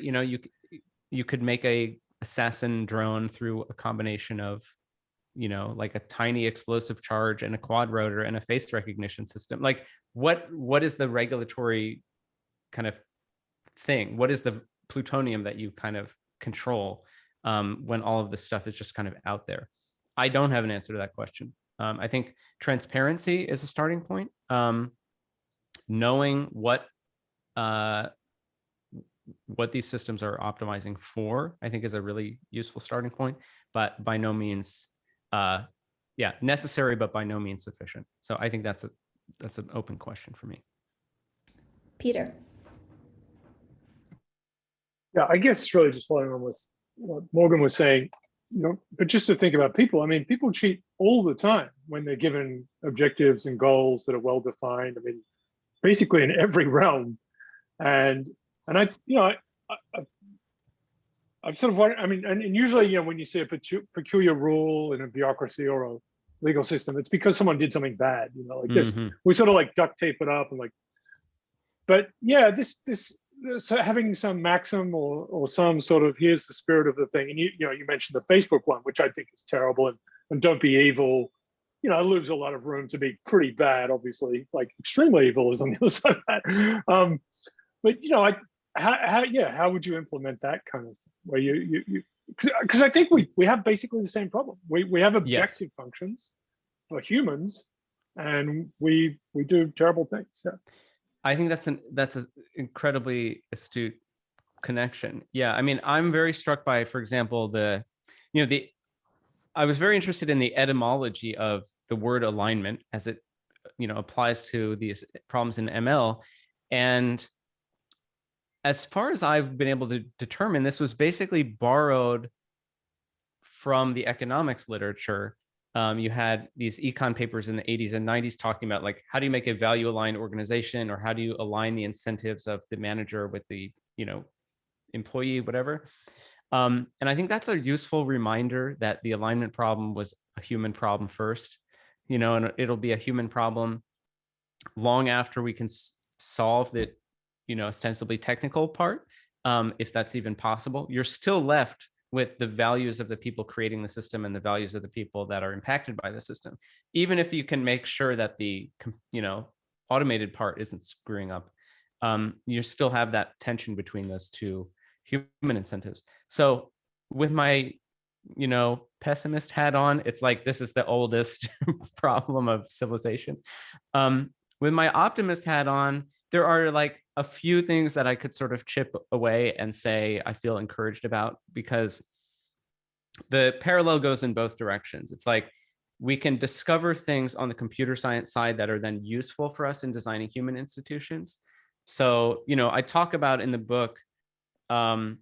you could make a assassin drone through a combination of, a tiny explosive charge and a quad rotor and a face recognition system. What is the regulatory kind of thing? What is the plutonium that you kind of control when all of this stuff is just kind of out there? I don't have an answer to that question. I think transparency is a starting point. Knowing what these systems are optimizing for, I think, is a really useful starting point, but by no means, necessary, but by no means sufficient. So I think that's an open question for me. Peter. Yeah, I guess it's really just following on with what Morgan was saying, but just to think about people, I mean, people cheat all the time when they're given objectives and goals that are well defined. I mean, basically in every realm. And I've sort of wondered, I mean, and usually, when you see a peculiar rule in a bureaucracy or a legal system, it's because someone did something bad, like this, we sort of like duct tape it up and like, but yeah, so having some maxim or some sort of, here's the spirit of the thing. And you mentioned the Facebook one, which I think is terrible, and don't be evil, it leaves a lot of room to be pretty bad, obviously, like extremely evil is on the other side of that. But how would you implement that kind of where because I think we have basically the same problem. We have objective functions for humans, and we do terrible things. Yeah. I think that's an incredibly astute connection. Yeah, I mean, I'm very struck by, for example, I was very interested in the etymology of the word alignment as it, applies to these problems in ML. And as far as I've been able to determine, this was basically borrowed from the economics literature. You had these econ papers in the 80s and 90s talking about, like, how do you make a value aligned organization, or how do you align the incentives of the manager with the, employee, whatever. And I think that's a useful reminder that the alignment problem was a human problem first, and it'll be a human problem long after we can solve the, ostensibly technical part. If that's even possible, you're still left with the values of the people creating the system and the values of the people that are impacted by the system. Even if you can make sure that the, automated part isn't screwing up, you still have that tension between those two human incentives. So with my, pessimist hat on, it's like, this is the oldest problem of civilization. With my optimist hat on, there are like a few things that I could sort of chip away and say I feel encouraged about, because the parallel goes in both directions. It's like, we can discover things on the computer science side that are then useful for us in designing human institutions. So, I talk about in the book some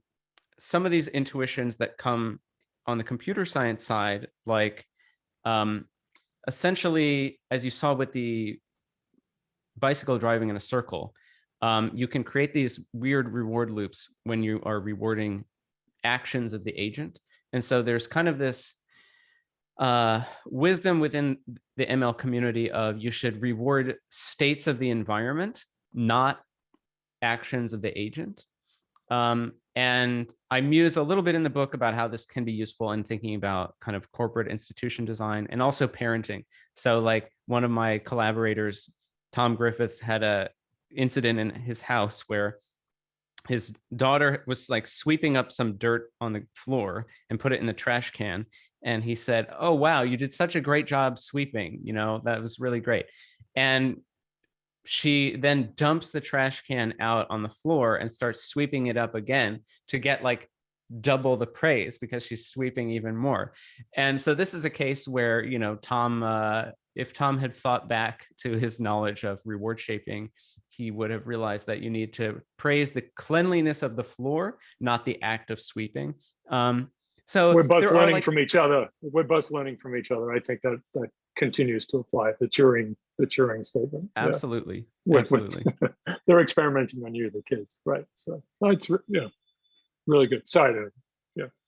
of these intuitions that come on the computer science side, like essentially, as you saw with the bicycle driving in a circle, you can create these weird reward loops when you are rewarding actions of the agent. And so there's kind of this wisdom within the ML community of, you should reward states of the environment, not actions of the agent. And I muse a little bit in the book about how this can be useful in thinking about kind of corporate institution design and also parenting. So like, one of my collaborators, Tom Griffiths, had a incident in his house where his daughter was like sweeping up some dirt on the floor and put it in the trash can. And he said, "Oh, wow, you did such a great job sweeping. That was really great." And she then dumps the trash can out on the floor and starts sweeping it up again to get like double the praise, because she's sweeping even more. And so this is a case where, Tom, if Tom had thought back to his knowledge of reward shaping, he would have realized that you need to praise the cleanliness of the floor, not the act of sweeping. So we're both learning from each other. We're both learning from each other. I think that continues to apply, the Turing statement. Absolutely. Yeah. Absolutely. They're experimenting on you, the kids, right? So it's really good. Sorry.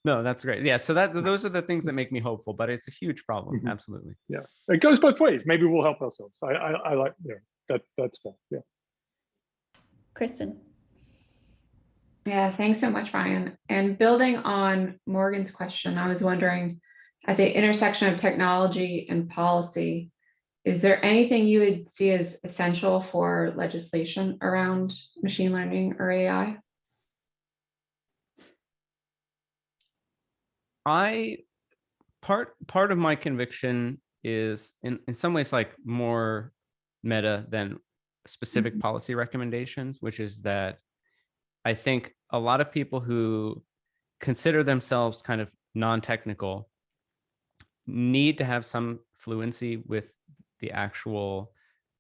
No, that's great. Yeah. So those are the things that make me hopeful, but it's a huge problem. Mm-hmm. Absolutely. Yeah. It goes both ways. Maybe we'll help ourselves. I like, that's fun. Yeah. Kristen. Yeah, thanks so much, Ryan. And building on Morgan's question, I was wondering, at the intersection of technology and policy, is there anything you would see as essential for legislation around machine learning or AI? Part of my conviction is in some ways like more meta than specific policy recommendations, which is that I think a lot of people who consider themselves kind of non-technical need to have some fluency with the actual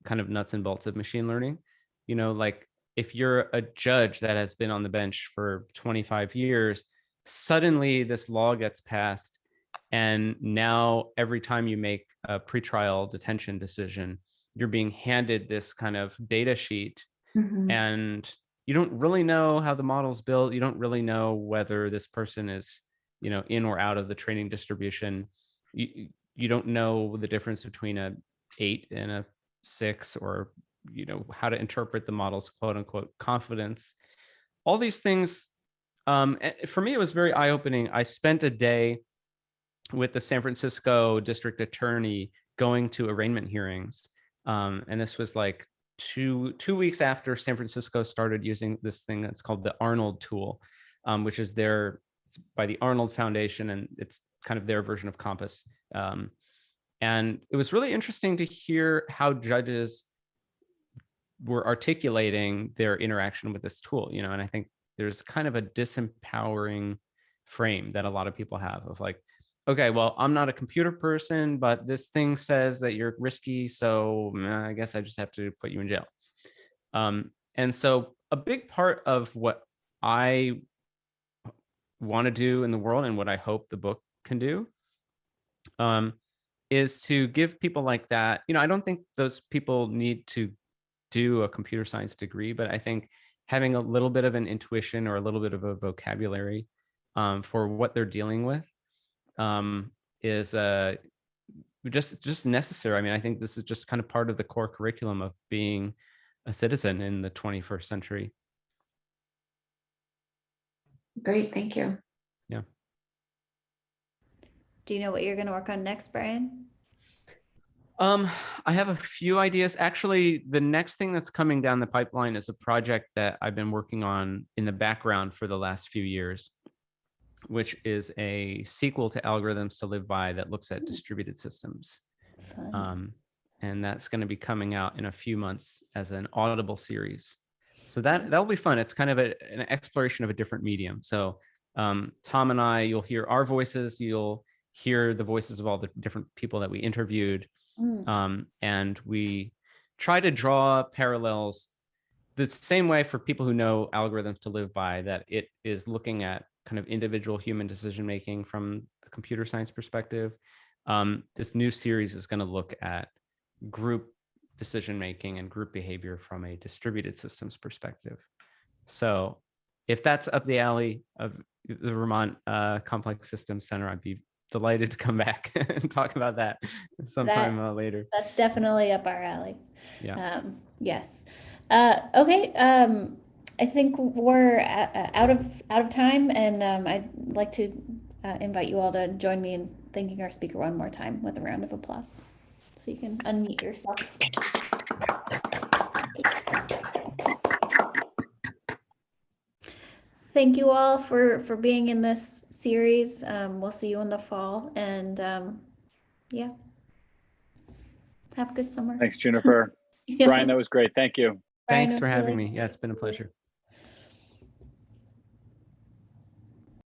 kind of nuts and bolts of machine learning. You know, like if you're a judge that has been on the bench for 25 years, suddenly this law gets passed, and now every time you make a pretrial detention decision, you're being handed this kind of data sheet, and you don't really know how the model's built. You don't really know whether this person is, you know, in or out of the training distribution. You don't know the difference between a 8 and a 6, or, you know, how to interpret the model's quote unquote confidence. All these things, for me, it was very eye-opening. I spent a day with the San Francisco district attorney going to arraignment hearings. And this was like two weeks after San Francisco started using this thing that's called the Arnold tool, which is by the Arnold Foundation, and it's kind of their version of Compass. And it was really interesting to hear how judges were articulating their interaction with this tool, you know, and I think there's kind of a disempowering frame that a lot of people have of like, okay, well, I'm not a computer person, but this thing says that you're risky, so I guess I just have to put you in jail. And so a big part of what I want to do in the world, and what I hope the book can do, is to give people like that, you know, I don't think those people need to do a computer science degree, but I think having a little bit of an intuition or a little bit of a vocabulary for what they're dealing with is just necessary. I mean, I think this is just kind of part of the core curriculum of being a citizen in the 21st century. Great, thank you. Yeah. Do you know what you're going to work on next, Brian? I have a few ideas. Actually, the next thing that's coming down the pipeline is a project that I've been working on in the background for the last few years, which is a sequel to Algorithms to Live By that looks at distributed systems. And that's going to be coming out in a few months as an Audible series. So that'll be fun. It's kind of an exploration of a different medium. So Tom and I, you'll hear our voices, you'll hear the voices of all the different people that we interviewed. And we try to draw parallels the same way for people who know Algorithms to Live By, that it is looking at kind of individual human decision-making from a computer science perspective. This new series is going to look at group decision-making and group behavior from a distributed systems perspective. So if that's up the alley of the Vermont Complex Systems Center, I'd be delighted to come back and talk about that sometime later. That's definitely up our alley. Yeah. Yes. Okay. I think we're out of time, and I'd like to invite you all to join me in thanking our speaker one more time with a round of applause. So you can unmute yourself. Thank you all for being in this series. We'll see you in the fall, and yeah, have a good summer. Thanks, Juniper. Yeah. Brian, that was great. Thank you. Brian, Thanks for having really me. Yeah, it's been a pleasure.